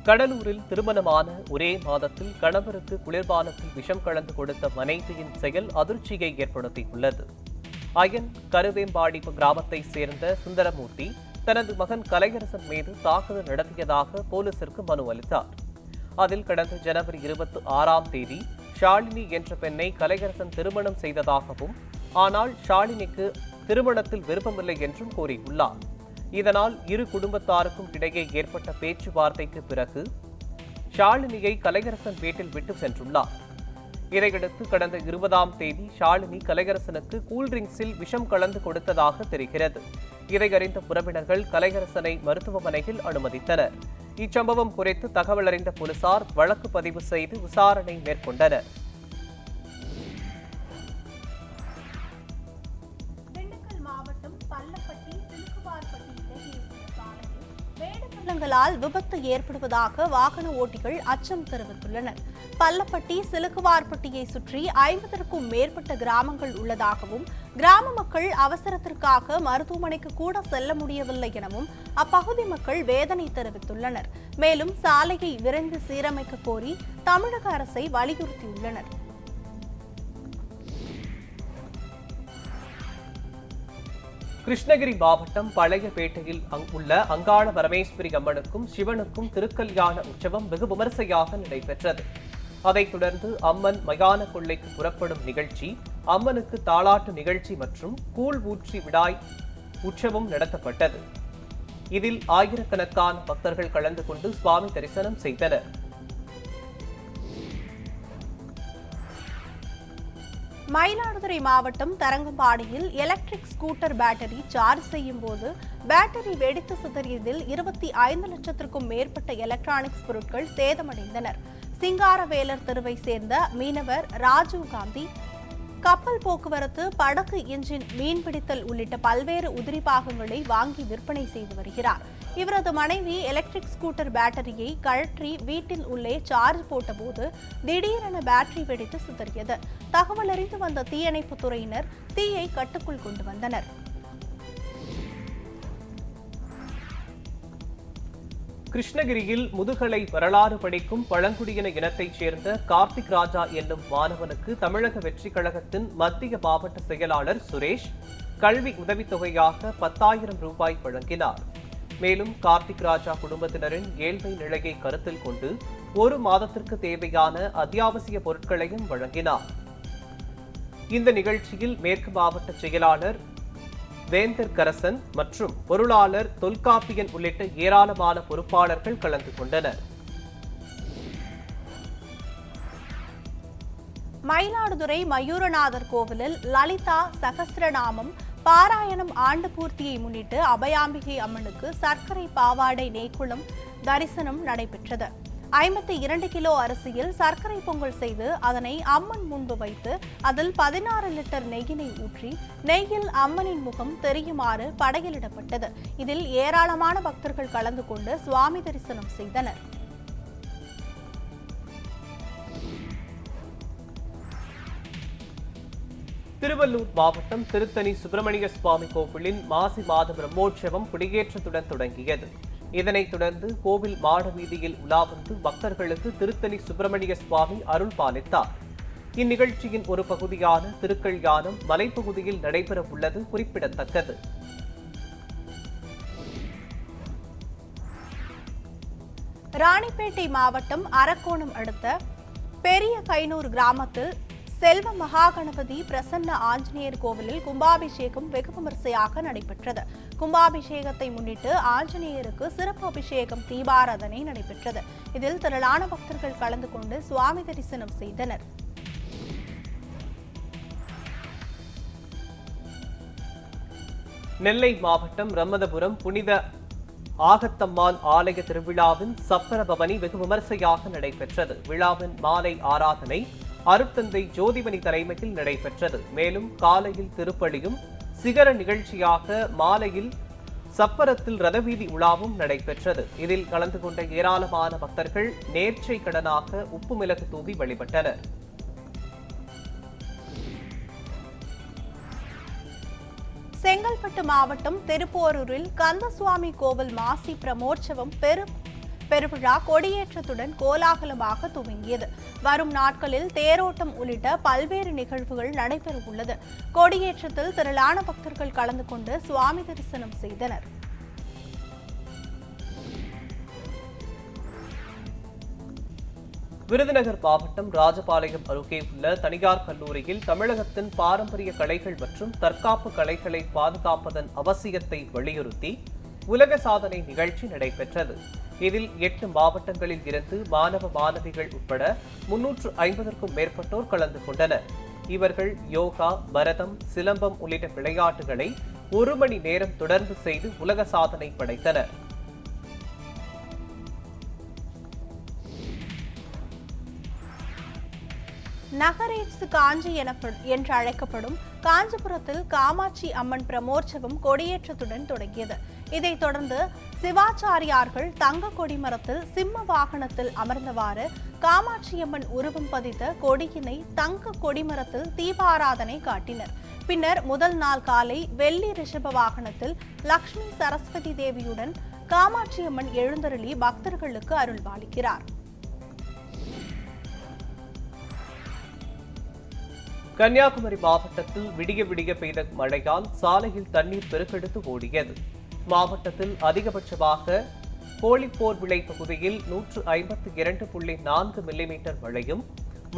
கடலூரில் திருமணமான ஒரே மாதத்தில் கணவருக்கு குளிர்பானத்தில் விஷம் கலந்து கொடுத்த மனைவியின் செயல் அதிர்ச்சியை ஏற்படுத்தியுள்ளது. அயன் கருவேம்பாடி கிராமத்தை சேர்ந்த சுந்தரமூர்த்தி தனது மகன் கலையரசன் மீது தாக்குதல் நடத்தியதாக போலீசிற்கு மனு அளித்தார். அதில் கடந்த ஜனவரி 26ஆம் தேதி ஷாலினி என்ற பெண்ணை கலையரசன் திருமணம் செய்ததாகவும், ஆனால் ஷாலினிக்கு திருமணத்தில் விருப்பமில்லை என்றும் கூறியுள்ளார். இதனால் இரு குடும்பத்தாருக்கும் இடையே ஏற்பட்ட பேச்சுவார்த்தைக்கு பிறகு ஷாலினியை கலையரசன் வீட்டில் விட்டு சென்றுள்ளார். இதையடுத்து கடந்த 20ஆம் தேதி ஷாலினி கலையரசனுக்கு கூல்ட்ரிங்க்ஸில் விஷம் கலந்து கொடுத்ததாக தெரிகிறது. இதை அறிந்த உறவினர்கள் கலையரசனை மருத்துவமனையில் அனுமதித்தனர். இச்சம்பவம் குறித்து தகவல் அறிந்த போலீசார் வழக்கு பதிவு செய்து விசாரணை மேற்கொண்டனர். பள்ளங்களால் விபத்து ஏற்படுவதாக வாகன ஓட்டிகள் அச்சம் தெரிவித்துள்ளனர். பள்ளப்பட்டி சிலுக்குவார்பட்டியை சுற்றி 50க்கும் மேற்பட்ட கிராமங்கள் உள்ளதாகவும், கிராம மக்கள் அவசரத்திற்காக மருத்துவமனைக்கு கூட செல்ல முடியவில்லை எனவும் அப்பகுதி மக்கள் வேதனை தெரிவித்துள்ளனர். மேலும் சாலையை விரைந்து சீரமைக்க கோரி தமிழக அரசை வலியுறுத்தியுள்ளனர். கிருஷ்ணகிரி மாவட்டம் பழையபேட்டையில் உள்ள அங்காள பரமேஸ்வரி அம்மனுக்கும் சிவனுக்கும் திருக்கல்யாண உற்சவம் வெகு விமரிசையாக நடைபெற்றது. அதைத் தொடர்ந்து அம்மன் மயான கொள்ளைக்கு புறப்படும் நிகழ்ச்சி, அம்மனுக்கு தாலாட்டு நிகழ்ச்சி மற்றும் கூழ் ஊற்றி விடாய் உற்சவம் நடத்தப்பட்டது. இதில் ஆயிரக்கணக்கான பக்தர்கள் கலந்து கொண்டு சுவாமி தரிசனம் செய்தனர். மயிலாடுதுறை மாவட்டம் தரங்கம்பாடியில் எலக்ட்ரிக் ஸ்கூட்டர் பேட்டரி சார்ஜ் செய்யும் போது பேட்டரி வெடித்து சிதறியதில் 25 லட்சத்திற்கும் மேற்பட்ட எலக்ட்ரானிக்ஸ் பொருட்கள் சேதமடைந்தனர். சிங்காரவேலர் தெருவை சேர்ந்த மீனவர் ராஜீவ் காந்தி கப்பல் போக்குவரத்து, படகு இன்ஜின், மீன்பிடித்தல் உள்ளிட்ட பல்வேறு உதிரி பாகங்களை வாங்கி விற்பனை செய்து வருகிறார். இவரது மனைவி எலக்ட்ரிக் ஸ்கூட்டர் பேட்டரியை கழற்றி வீட்டில் உள்ளே சார்ஜ் போட்டபோது திடீரென பேட்டரி வெடித்து சிதறியது. தகவல் அறிந்து வந்த தீயணைப்பு துறையினர் தீயை கட்டுக்குள் கொண்டு வந்தனர். கிருஷ்ணகிரியில் முதுகலை வரலாறு படிக்கும் பழங்குடியின இனத்தைச் சேர்ந்த கார்த்திக் ராஜா என்னும் மாணவனுக்கு தமிழக வெற்றிக் கழகத்தின் மத்திய மாவட்ட செயலாளர் சுரேஷ் கல்வி உதவித்தொகையாக 10,000 ரூபாய் வழங்கினார். மேலும் கார்த்திக் ராஜா குடும்பத்தினரின் ஏழ்மை நிலையை கருத்தில் கொண்டு 1 மாதத்திற்கு தேவையான அத்தியாவசிய பொருட்களையும் வழங்கினார். இந்த நிகழ்ச்சியில் மேற்கு மாவட்ட செயலாளர் வேந்தர் கரசன் மற்றும் பொருளாளர் தொல்காப்பியன் உள்ளிட்ட ஏராளமான பொறுப்பாளர்கள் கலந்து கொண்டனர். மயிலாடுதுறை மயூரநாதர் கோவிலில் லலிதா சகஸ்ரநாமம் பாராயணம் ஆண்டு பூர்த்தியை முன்னிட்டு அபயாம்பிகை அம்மனுக்கு சர்க்கரை பாவாடை நெய்க்குளம் தரிசனம் நடைபெற்றது. 52 கிலோ அரிசியில் சர்க்கரை பொங்கல் செய்து அதனை அம்மன் முன்பு வைத்து அதில் 16 லிட்டர் நெய்யினை ஊற்றி நெய்யில் அம்மனின் முகம் தெரியுமாறு படையலிடப்பட்டது. இதில் ஏராளமான பக்தர்கள் கலந்து கொண்டு சுவாமி தரிசனம் செய்தனர். திருவள்ளூர் மாவட்டம் திருத்தணி சுப்பிரமணிய சுவாமி கோவிலின் மாசி மாத பிரம்மோற்சவம் கொடியேற்றத்துடன் தொடங்கியது. இதனைத் தொடர்ந்து கோவில் மாட வீதியில் உலா வந்து பக்தர்களுக்கு திருத்தணி சுப்பிரமணிய சுவாமி அருள் பாலித்தார். இந்நிகழ்ச்சியின் ஒரு பகுதியான திருக்கல்யாணம் மலைப்பகுதியில் நடைபெற உள்ளது குறிப்பிடத்தக்கது. ராணிப்பேட்டை மாவட்டம் அரக்கோணம் அடுத்த பெரிய கைனூர் கிராமத்தில் செல்வ மகாகணபதி பிரசன்ன ஆஞ்சநேயர் கோவிலில் கும்பாபிஷேகம் வெகு விமரிசையாக நடைபெற்றது. கும்பாபிஷேகத்தை முன்னிட்டு ஆஞ்சநேயருக்கு சிறப்பு அபிஷேகம், தீபாராதனை நடைபெற்றது. இதில் திரளான பக்தர்கள் கலந்து கொண்டு சுவாமி தரிசனம் செய்தனர். நெல்லை மாவட்டம் ரமதபுரம் புனித ஆகத்தம்மாள் ஆலய திருவிழாவின் சப்பர பவனி வெகு விமரிசையாக நடைபெற்றது. விழாவின் மாலை ஆராதனை அருட்தந்தை ஜோதிமணி தலைமையில் நடைபெற்றது. மேலும் காலையில் திருப்பலியும் சிகர நிகழ்ச்சியாக மாலையில் சப்பரத்தில் ரதவீதி உலாவும் நடைபெற்றது. இதில் கலந்து கொண்ட ஏராளமான பக்தர்கள் நேர்ச்சை கடனாக உப்பு மிளகு தூவி வழிபட்டனர். செங்கல்பட்டு மாவட்டம் திருப்போரூரில் கந்தசுவாமி கோவில் மாசி பிரமோற்சவம் பெருவிழா கொடியேற்றத்துடன் கோலாகலமாக துவங்கியது. வரும் நாட்களில் தேரோட்டம் உள்ளிட்ட பல்வேறு நிகழ்வுகள் நடைபெறவுள்ளது. கொடியேற்றத்தில் திரளான பக்தர்கள் கலந்து கொண்டு சுவாமி தரிசனம் செய்தனர். விருதுநகர் மாவட்டம் ராஜபாளையம் அருகே உள்ள தனியார் கல்லூரியில் தமிழகத்தின் பாரம்பரிய கலைகள் மற்றும் தற்காப்பு கலைகளை பாதுகாப்பதன் அவசியத்தை வலியுறுத்தி உலக சாதனை நிகழ்ச்சி நடைபெற்றது. இதில் 8 மாவட்டங்களில் இருந்து மாணவ மாணவிகள் உட்பட 350க்கும் மேற்பட்டோர் கலந்து கொண்டனர். இவர்கள் யோகா, பரதம், சிலம்பம் உள்ளிட்ட விளையாட்டுகளை 1 மணி நேரம் தொடர்ந்து செய்து உலக சாதனை படைத்தனர். நகரேசு காஞ்சி என்று அழைக்கப்படும் காஞ்சிபுரத்தில் காமாட்சி அம்மன் பிரமோற்சவம் கொடியேற்றத்துடன் தொடங்கியது. இதைத் தொடர்ந்து சிவாச்சாரியார்கள் தங்க கொடிமரத்தில் சிம்ம வாகனத்தில் அமர்ந்தவாறு காமாட்சியம்மன் உருவம் பதித்த கொடியினை தங்க கொடிமரத்தில் தீபாராதனை காட்டினர். பின்னர் முதல் நாள் காலை வெள்ளி ரிஷப வாகனத்தில் லட்சுமி சரஸ்வதி தேவியுடன் காமாட்சியம்மன் எழுந்தருளி பக்தர்களுக்கு அருள்பாலிக்கிறார். கன்னியாகுமரி மாவட்டத்தில் விடிய விடிய பெய்த மழையால் சாலையில் தண்ணீர் பெருக்கெடுத்து ஓடியது. மாவட்டத்தில் அதிகபட்சமாக கோழிப்போர் விளை பகுதியில் 152.4 மில்லிமீட்டர் மழையும்,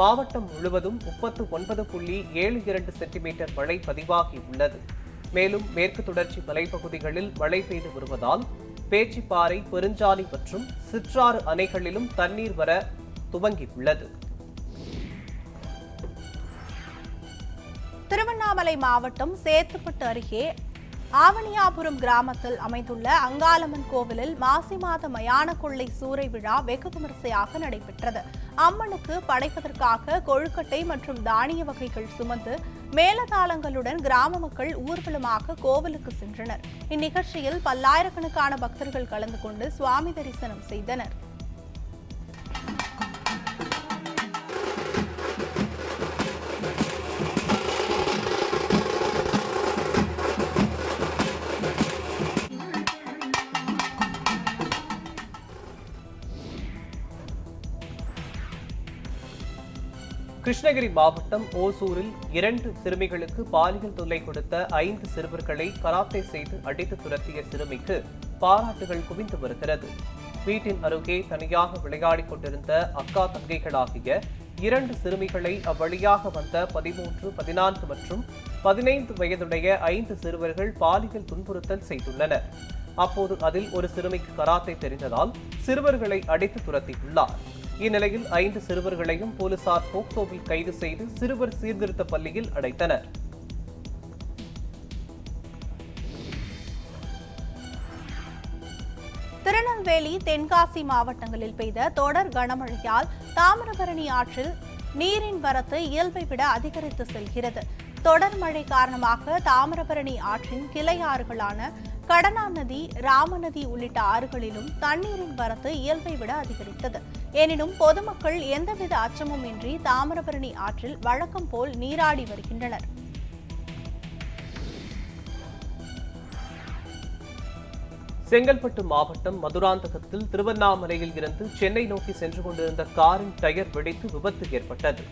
மாவட்டம் முழுவதும் 39.72 சென்டிமீட்டர் மழை பதிவாகியுள்ளது. மேலும் மேற்கு தொடர்ச்சி மலைப்பகுதிகளில் மழை பெய்து வருவதால் பேச்சிப்பாறை, பெருஞ்சாலி மற்றும் சிற்றாறு அணைகளிலும் தண்ணீர் வர துவங்கியுள்ளது. திருவண்ணாமலை மாவட்டம் சேத்துப்பட்டு அருகே ஆவணியாபுரம் கிராமத்தில் அமைந்துள்ள அங்காளம்மன் கோவிலில் மாசி மாத மயான கொள்ளை சூறை விழா வெகு விமரிசையாக நடைபெற்றது. அம்மனுக்கு படைப்பதற்காக கொழுக்கட்டை மற்றும் தானிய வகைகள் சுமந்து மேலதாளங்களுடன் கிராம மக்கள் ஊர்வலமாக கோவிலுக்கு சென்றனர். இந்நிகழ்ச்சியில் பல்லாயிரக்கணக்கான பக்தர்கள் கலந்து கொண்டு சுவாமி தரிசனம் செய்தனர். கிருஷ்ணகிரி மாவட்டம் ஓசூரில் 2 சிறுமிகளுக்கு பாலியல் தொல்லை கொடுத்த 5 சிறுவர்களை கராத்தே செய்து அடித்து துரத்திய சிறுமிக்கு பாராட்டுகள் குவிந்து வருகிறது. வீட்டின் அருகே தனியாக விளையாடிக் கொண்டிருந்த அக்கா தங்கைகளாகிய 2 சிறுமிகளை அவ்வழியாக வந்த 13, 14 மற்றும் 15 வயதுடைய 5 சிறுவர்கள் பாலியல் துன்புறுத்தல் செய்துள்ளனர். அப்போது அதில் ஒரு சிறுமிக்கு கராத்தே தெரிந்ததால் சிறுவர்களை அடித்து துரத்தியுள்ளார். இந்நிலையில் 5 சிறுவர்களையும் போலீசார் போக்சோவில் கைது செய்து சிறுவர் சீர்திருத்த பள்ளியில் அடைத்தனர். திருநெல்வேலி, தென்காசி மாவட்டங்களில் பெய்த தொடர் கனமழையால் தாமிரபரணி ஆற்றில் நீரின் வரத்து இயல்பை விட அதிகரித்து செல்கிறது. தொடர் மழை காரணமாக தாமிரபரணி ஆற்றின் கிளை ஆறுகளான கடனா நதி, ராமநதி உள்ளிட்ட ஆறுகளிலும் தண்ணீரின் வரத்து இயல்பை விட அதிகரித்தது. எனினும் பொதுமக்கள் எந்தவித அச்சமும் இன்றி தாமிரபரணி ஆற்றில் வழக்கம் போல் நீராடி வருகின்றனர். செங்கல்பட்டு மாவட்டம் மதுராந்தகத்தில் திருவண்ணாமலையில் இருந்து சென்னை நோக்கி சென்று கொண்டிருந்த காரின் டயர் வெடித்து விபத்து ஏற்பட்டது.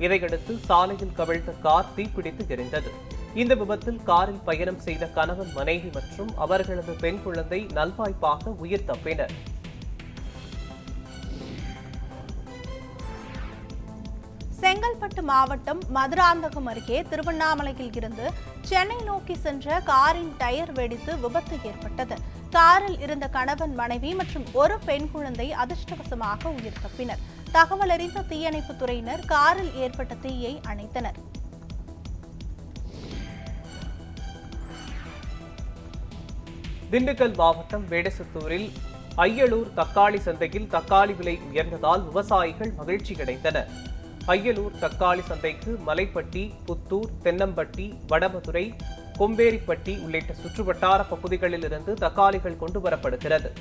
இதையடுத்து சாலையில் கவிழ்ந்த கார் தீப்பிடித்து எரிந்தது. இந்த விபத்தில் காரில் பயணம் செய்த கணவன், மனைவி மற்றும் அவர்களது பெண் குழந்தை நல்வாய்ப்பாக உயிர் தப்பினர். செங்கல்பட்டு மாவட்டம் மதுராந்தகம் அருகே திருவண்ணாமலையில் இருந்து சென்னை நோக்கி சென்ற காரின் டயர் வெடித்து விபத்து ஏற்பட்டது. காரில் இருந்த கணவன், மனைவி மற்றும் ஒரு பெண் குழந்தை அதிர்ஷ்டவசமாக உயிர் தப்பினர். தகவல் அறிந்த தீயணைப்புத் துறையினர் காரில் ஏற்பட்ட தீயை அணைத்தனர். திண்டுக்கல் மாவட்டம் வேடசத்தூரில் ஐயலூர் தக்காளி சந்தையில் தக்காளி விலை உயர்ந்ததால் விவசாயிகள் மகிழ்ச்சியடைந்தனர். ஐயலூர் தக்காளி சந்தைக்கு மலைப்பட்டி, புத்தூர், தென்னம்பட்டி, வடமதுரை, கொம்பேரிப்பட்டி உள்ளிட்ட சுற்றுவட்டார பகுதிகளில் இருந்து தக்காளிகள் கொண்டுவரப்படுகிறது.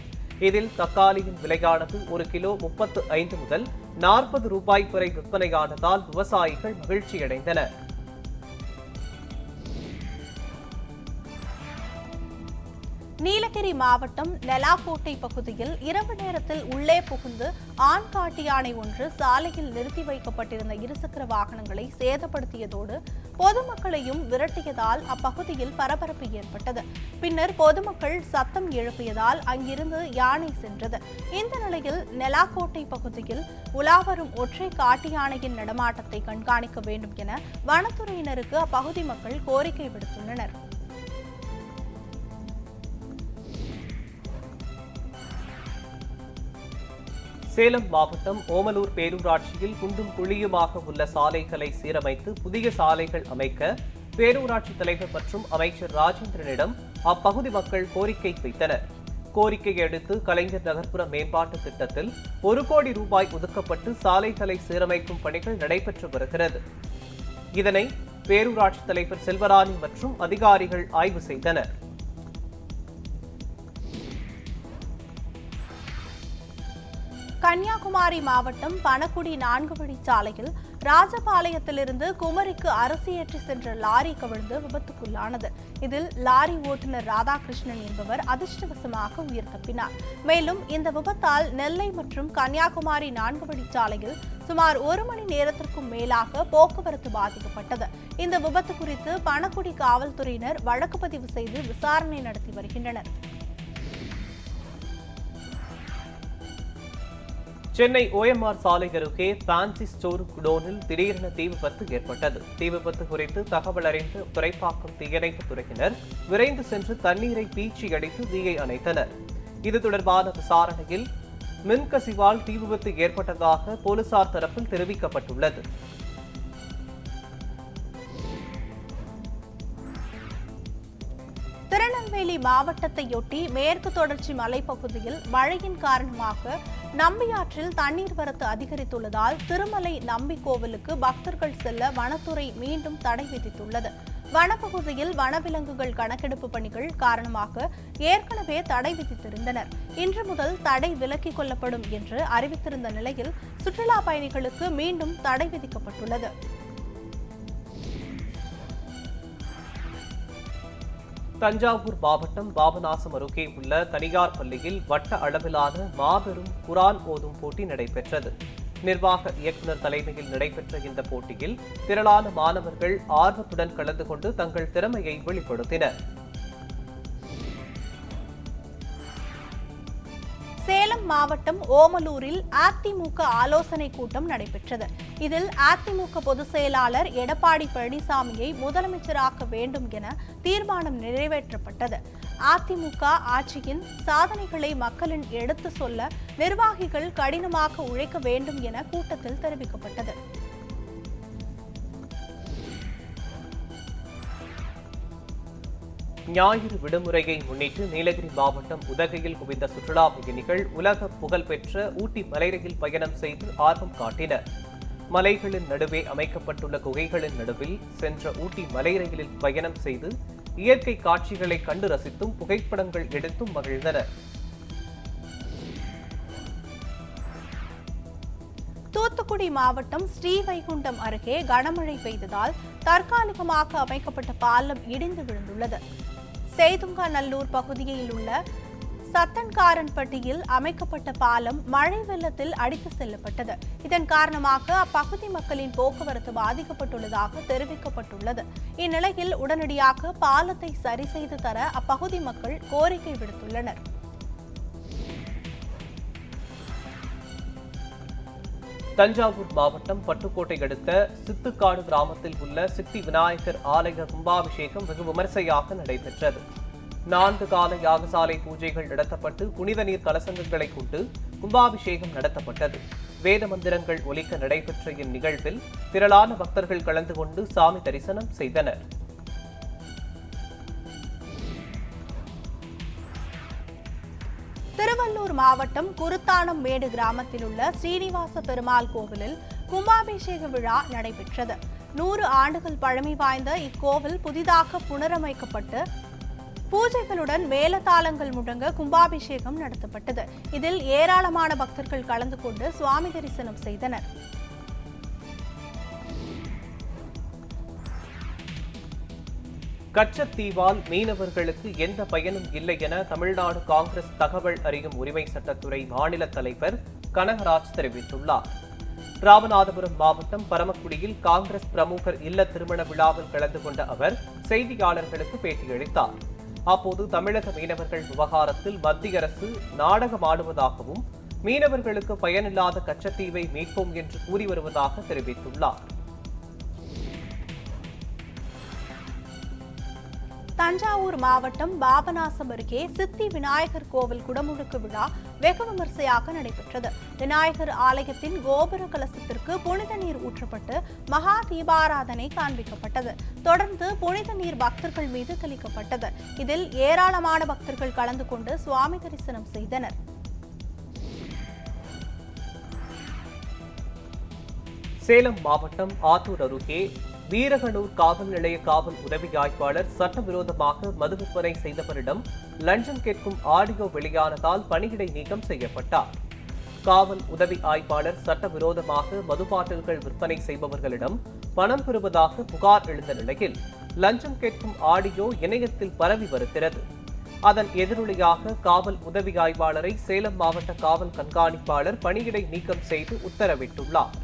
இதில் தக்காளியின் விலையானது 1 கிலோ 35 முதல் 40 ரூபாய் வரை விற்பனையானதால் விவசாயிகள் மகிழ்ச்சியடைந்தனர். நீலகிரி மாவட்டம் நெலாக்கோட்டை பகுதியில் இரவு நேரத்தில் உள்ளே புகுந்து ஆண் காட்டு யானை ஒன்று சாலையில் நிறுத்தி வைக்கப்பட்டிருந்த இருசக்கர வாகனங்களை சேதப்படுத்தியதோடு பொதுமக்களையும் விரட்டியதால் அப்பகுதியில் பரபரப்பு ஏற்பட்டது. பின்னர் பொதுமக்கள் சத்தம் எழுப்பியதால் அங்கிருந்து யானை சென்றது. இந்த நிலையில் நெலாக்கோட்டை பகுதியில் உலாவரும் ஒற்றை காட்டு யானையின் நடமாட்டத்தை கண்காணிக்க வேண்டும் என வனத்துறையினருக்கு அப்பகுதி மக்கள் கோரிக்கை விடுத்துள்ளனர். சேலம் மாவட்டம் ஓமலூர் பேரூராட்சியில் குண்டும் குழியுமாக உள்ள சாலைகளை சீரமைத்து புதிய சாலைகள் அமைக்க பேரூராட்சி தலைவர் மற்றும் அமைச்சர் ராஜேந்திரனிடம் அப்பகுதி மக்கள் கோரிக்கை வைத்தனர். கோரிக்கையை அடுத்து கலைஞர் நகர்ப்புற மேம்பாட்டு திட்டத்தில் 1 கோடி ரூபாய் ஒதுக்கப்பட்டு சாலைகளை சீரமைக்கும் பணிகள் நடைபெற்று வருகிறது. இதனை பேரூராட்சி தலைவர் செல்வராணி மற்றும் அதிகாரிகள் ஆய்வு செய்தனர். கன்னியாகுமரி மாவட்டம் பணக்குடி 4 வழிச்சாலையில் ராஜபாளையத்திலிருந்து குமரிக்கு அரிசி ஏற்றி சென்ற லாரி கவிழ்ந்து விபத்துக்குள்ளானது. இதில் லாரி ஓட்டுநர் ராதாகிருஷ்ணன் என்பவர் அதிர்ஷ்டவசமாக உயிர் தப்பினார். மேலும் இந்த விபத்தால் நெல்லை மற்றும் கன்னியாகுமரி 4 வழிச்சாலையில் சுமார் 1 மணி நேரத்திற்கும் மேலாக போக்குவரத்து பாதிக்கப்பட்டது. இந்த விபத்து குறித்து பணக்குடி காவல்துறையினர் வழக்கு பதிவு செய்து விசாரணை நடத்தி வருகின்றனர். சென்னை OMR சாலை அருகே பான்சி ஸ்டோர் குடோனில் திடீரென தீ விபத்து ஏற்பட்டது. தீ விபத்து குறித்து தகவல் அறிந்த துறைப்பாக்கம் தீயணைப்பு துறையினர் விரைந்து சென்று தண்ணீரை பீச்சி அடித்து தீயை அணைத்தனர். இது தொடர்பான விசாரணையில் மின்கசிவால் தீ விபத்து ஏற்பட்டதாக போலீசார் தரப்பில் தெரிவிக்கப்பட்டுள்ளது. திருநெல்வேலி மாவட்டத்தையொட்டி மேற்கு தொடர்ச்சி மலைப்பகுதியில் மழையின் காரணமாக நம்பியாற்றில் தண்ணீர் வரத்து அதிகரித்துள்ளதால் திருமலை நம்பி கோவிலுக்கு பக்தர்கள் செல்ல வனத்துறை மீண்டும் தடை விதித்துள்ளது. வனப்பகுதியில் வனவிலங்குகள் கணக்கெடுப்பு பணிகள் காரணமாக ஏற்கனவே தடை விதித்திருந்தனர். இன்று முதல் தடை விலக்கிக் கொள்ளப்படும் என்று அறிவித்திருந்த நிலையில் சுற்றுலா பயணிகளுக்கு மீண்டும் தடை விதிக்கப்பட்டுள்ளது. தஞ்சாவூர் மாவட்டம் பாபநாசம் அருகே உள்ள தனியார் பள்ளியில் வட்ட அளவிலான மாபெரும் குரான் ஓதும் போட்டி நடைபெற்றது. நிர்வாக இயக்குநர் தலைமையில் நடைபெற்ற இந்த போட்டியில் திரளான மாணவர்கள் ஆர்வத்துடன் கலந்து கொண்டு தங்கள் திறமையை வெளிப்படுத்தினர். சேலம் மாவட்டம் ஓமலூரில் அதிமுக ஆலோசனை கூட்டம் நடைபெற்றது. இதில் அதிமுக பொதுச் செயலாளர் எடப்பாடி பழனிசாமியை முதலமைச்சராக்க வேண்டும் என தீர்மானம் நிறைவேற்றப்பட்டது. அதிமுக ஆட்சியின் சாதனைகளை மக்களின் எடுத்து சொல்ல நிர்வாகிகள் கடினமாக உழைக்க வேண்டும் என கூட்டத்தில் தெரிவிக்கப்பட்டது. ஞாயிறு விடுமுறையை முன்னிட்டு நீலகிரி மாவட்டம் உதகையில் குவிந்த சுற்றுலா பயணிகள் உலக புகழ்பெற்ற ஊட்டி மலை ரயில் பயணம் செய்து ஆர்வம் காட்டினர். மலைகளின் நடுவே அமைக்கப்பட்டுள்ள குகைகளின் நடுவில் சென்ற ஊட்டி மலை ரயிலில் பயணம் செய்து இயற்கை காட்சிகளை கண்டு ரசித்தும் புகைப்படங்கள் எடுத்தும் மகிழ்ந்தனர். தூத்துக்குடி மாவட்டம் ஸ்ரீவைகுண்டம் அருகே கனமழை பெய்ததால் தற்காலிகமாக அமைக்கப்பட்ட பாலம் இடிந்து விழுந்துள்ளது. சேதுங்காநல்லூர் பகுதியில் உள்ள சத்தன்காரன்பட்டியில் அமைக்கப்பட்ட பாலம் மழை வெள்ளத்தில் அடித்து செல்லப்பட்டது. இதன் காரணமாக அப்பகுதி மக்களின் போக்குவரத்து பாதிக்கப்பட்டுள்ளதாக தெரிவிக்கப்பட்டுள்ளது. இந்நிலையில் உடனடியாக பாலத்தை சரி செய்து தர அப்பகுதி மக்கள் கோரிக்கை விடுத்துள்ளனர். தஞ்சாவூர் மாவட்டம் பட்டுக்கோட்டை அடுத்த சித்துக்காடு கிராமத்தில் உள்ள சித்தி விநாயகர் ஆலய கும்பாபிஷேகம் வெகு விமர்சையாக நடைபெற்றது. 4 கால யாகசாலை பூஜைகள் நடத்தப்பட்டு புனித நீர் கலசங்களை கொண்டு கும்பாபிஷேகம் நடத்தப்பட்டது. வேத மந்திரங்கள் ஒலிக்க நடைபெற்ற இந்நிகழ்வில் திரளான பக்தர்கள் கலந்து கொண்டு சாமி தரிசனம் செய்தனர். திருவள்ளூர் மாவட்டம் குருத்தானம் மேடு கிராமத்தில் உள்ள ஸ்ரீனிவாச பெருமாள் கோவிலில் கும்பாபிஷேக விழா நடைபெற்றது. 100 ஆண்டுகள் பழமை வாய்ந்த இக்கோவில் புதிதாக புனரமைக்கப்பட்டு பூஜைகளுடன் மேலதாளங்கள் முழங்க கும்பாபிஷேகம் நடத்தப்பட்டது. இதில் ஏராளமான பக்தர்கள் கலந்து கொண்டு சுவாமி தரிசனம் செய்தனர். கச்சத்தீவால் மீனவர்களுக்கு எந்த பயனும் இல்லை என தமிழ்நாடு காங்கிரஸ் தகவல் அறியும் உரிமை சட்டத்துறை மாநில தலைவர் கனகராஜ் தெரிவித்துள்ளார். ராமநாதபுரம் மாவட்டம் பரமக்குடியில் காங்கிரஸ் பிரமுகர் இல்ல திருமண விழாவில் கலந்து கொண்ட அவர் செய்தியாளர்களுக்கு பேட்டியளித்தார். அப்போது தமிழக மீனவர்கள் விவகாரத்தில் மத்திய அரசு நாடகமாடுவதாகவும் மீனவர்களுக்கு பயனில்லாத கச்சத்தீவை மீட்போம் என்று கூறி வருவதாக தெரிவித்துள்ளார். தஞ்சாவூர் மாவட்டம் பாபநாசம் அருகே சித்தி விநாயகர் கோவில் குடமுழுக்கு விழா வெகு விமர்சையாக நடைபெற்றது. விநாயகர் ஆலயத்தின் கோபுர கலசத்திற்கு புனித நீர் ஊற்றப்பட்டு மகா தீபாராதனை காண்பிக்கப்பட்டது. தொடர்ந்து புனித நீர் பக்தர்கள் மீது தெளிக்கப்பட்டது. இதில் ஏராளமான பக்தர்கள் கலந்து கொண்டு சுவாமி தரிசனம் செய்தனர். சேலம் மாவட்டம் ஆத்தூர் அருகே வீரகனூர் காவல் நிலைய காவல் உதவி ஆய்வாளர் சட்டவிரோதமாக மது விற்பனை செய்தவரிடம் லஞ்சம் கேட்கும் ஆடியோ வெளியானதால் பணியிடை நீக்கம் செய்யப்பட்டார். காவல் உதவி ஆய்வாளர் சட்டவிரோதமாக மது பாட்டில்கள் விற்பனை செய்பவர்களிடம் பணம் பெறுவதாக புகார் எழுந்த நிலையில் லஞ்சம் கேட்கும் ஆடியோ இணையத்தில் பரவி வருகிறது. அதன் எதிரொலியாக காவல் உதவி ஆய்வாளரை சேலம் மாவட்ட காவல் கண்காணிப்பாளர் பணியிடை நீக்கம் செய்து உத்தரவிட்டுள்ளார்.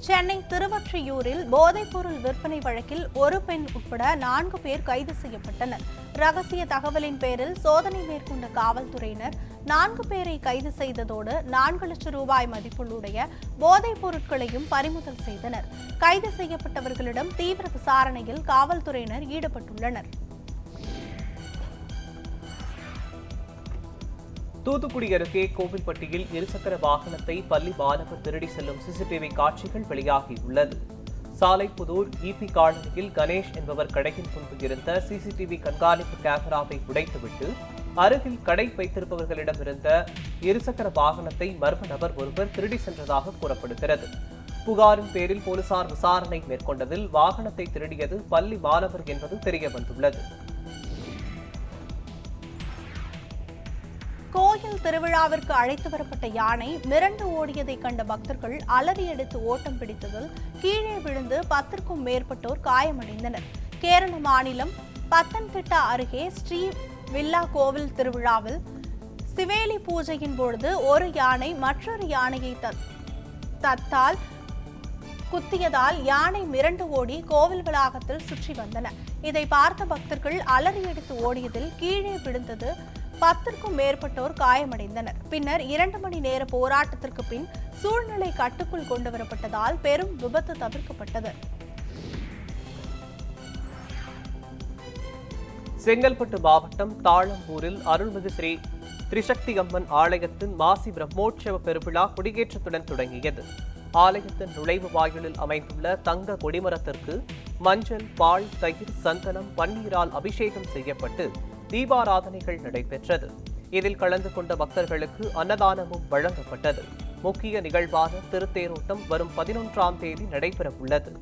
சென்னை திருவொற்றியூரில் போதைப்பொருள் விற்பனை வழக்கில் ஒரு பெண் உட்பட 4 பேர் கைது செய்யப்பட்டனர். ரகசிய தகவலின் பேரில் சோதனை மேற்கொண்ட காவல்துறையினர் 4 பேரை கைது செய்ததோடு 4 லட்சம் ரூபாய் மதிப்புடைய போதைப் பொருட்களையும் பறிமுதல் செய்தனர். கைது செய்யப்பட்டவர்களிடம் தீவிர விசாரணையில் காவல்துறையினர் ஈடுபட்டுள்ளனர். தூத்துக்குடி அருகே கோவில்பட்டியில் இருசக்கர வாகனத்தை பள்ளி மாணவர் திருடி செல்லும் சிசிடிவி காட்சிகள் வெளியாகியுள்ளது. சாலைப்புதூர் இபி காலனியில் கணேஷ் என்பவர் கடையின் முன்பு இருந்த சிசிடிவி கண்காணிப்பு கேமராவை உடைத்துவிட்டு அருகில் கடை வைத்திருப்பவர்களிடம் இருந்த இருசக்கர வாகனத்தை மர்ம நபர் ஒருவர் திருடி சென்றதாக கூறப்படுகிறது. புகாரின் பேரில் போலீசார் விசாரணை மேற்கொண்டதில் வாகனத்தை திருடியது பள்ளி மாணவர் என்பது தெரியவந்துள்ளது. கோயில் திருவிழாவிற்கு அழைத்து வரப்பட்ட யானை மிரண்டு ஓடியதை கண்ட பக்தர்கள் அலறியடித்து ஓட்டம் பிடித்ததில் கீழே விழுந்து 10க்கும் மேற்பட்டோர் காயமடைந்தனர். கேரள மாநிலம் பத்தன்திட்டா அருகே ஸ்ரீ வில்லா கோவில் திருவிழாவில் சிவேலி பூஜையின் பொழுது ஒரு யானை மற்றொரு யானையை தத்தால் குத்தியதால் யானை மிரண்டு ஓடி கோவில் வளாகத்தில் சுற்றி வந்தன. இதை பார்த்த பக்தர்கள் அலறியடித்து ஓடியதில் கீழே விழுந்தது 10க்கும் மேற்பட்டோர் காயமடைந்தனர். பின்னர் 2 மணி நேர போராட்டத்திற்கு பின் சூழ்நிலை கட்டுக்குள் கொண்டுவரப்பட்டதால் பெரும் விபத்து தவிர்க்கப்பட்டது. செங்கல்பட்டு மாவட்டம் தாழம்பூரில் அருள்மிகு ஸ்ரீ திரிசக்தி அம்மன் ஆலயத்தின் மாசி பிரம்மோற்சவ பெருவிழா கொடியேற்றத்துடன் தொடங்கியது. ஆலயத்தின் நுழைவு வாயிலில் அமைந்துள்ள தங்க கொடிமரத்திற்கு மஞ்சள், பால், தயிர், சந்தனம், பன்னீரால் அபிஷேகம் செய்யப்பட்டு தீபாராதனைகள் நடைபெற்றது. இதில் கலந்து கொண்ட பக்தர்களுக்கு அன்னதானமும் வழங்கப்பட்டது. முக்கிய நிகழ்வான திருத்தேரோட்டம் வரும் 11ஆம் தேதி நடைபெறவுள்ளது.